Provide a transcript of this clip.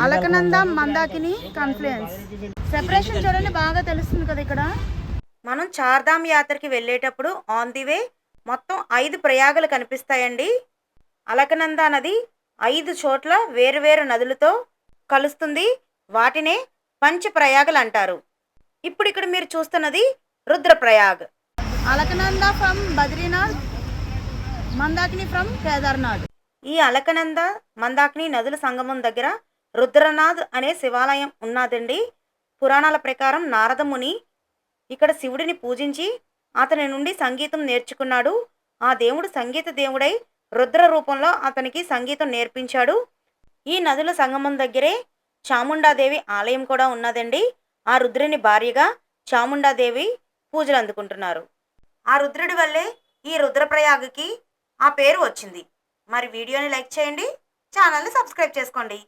Alaknanda Mandakini confluence separation చూడండి, బాగా తెలుస్తుంది కదా. ఇక్కడ మనం చార్ధామ్ యాత్రకి వెళ్ళేటప్పుడు ఆన్ ది వే మొత్తం 5 ప్రయాగలు కనిపిస్తాయండి. అలకనంద నది 5 చోట్ల వేరువేరు నదులతో కలుస్తుంది. వాటినే పంచ ప్రయాగలు అంటారు. ఇప్పుడు ఇక్కడ మీరు చూస్తున్నది రుద్రప్రయాగ్. Alaknanda from Badrinath, Mandakini from Kedarnath. ఈ అలకనంద మందాకిని నదుల సంగమం దగ్గర రుద్రనాథ్ అనే శివాలయం ఉన్నదండి. పురాణాల ప్రకారం నారద ముని ఇక్కడ శివుడిని పూజించి అతని నుండి సంగీతం నేర్చుకున్నాడు. ఆ దేవుడు సంగీత దేవుడై రుద్ర రూపంలో అతనికి సంగీతం నేర్పించాడు. ఈ నదుల సంగమం దగ్గరే చాముండాదేవి ఆలయం కూడా ఉన్నదండి. ఆ రుద్రుని భార్యగా చాముండాదేవి పూజలు అందుకుంటున్నారు. ఆ రుద్రుడి వల్లే ఈ రుద్రప్రయాగకి ఆ పేరు వచ్చింది. మరి వీడియోని లైక్ చేయండి, ఛానల్ని సబ్స్క్రైబ్ చేసుకోండి.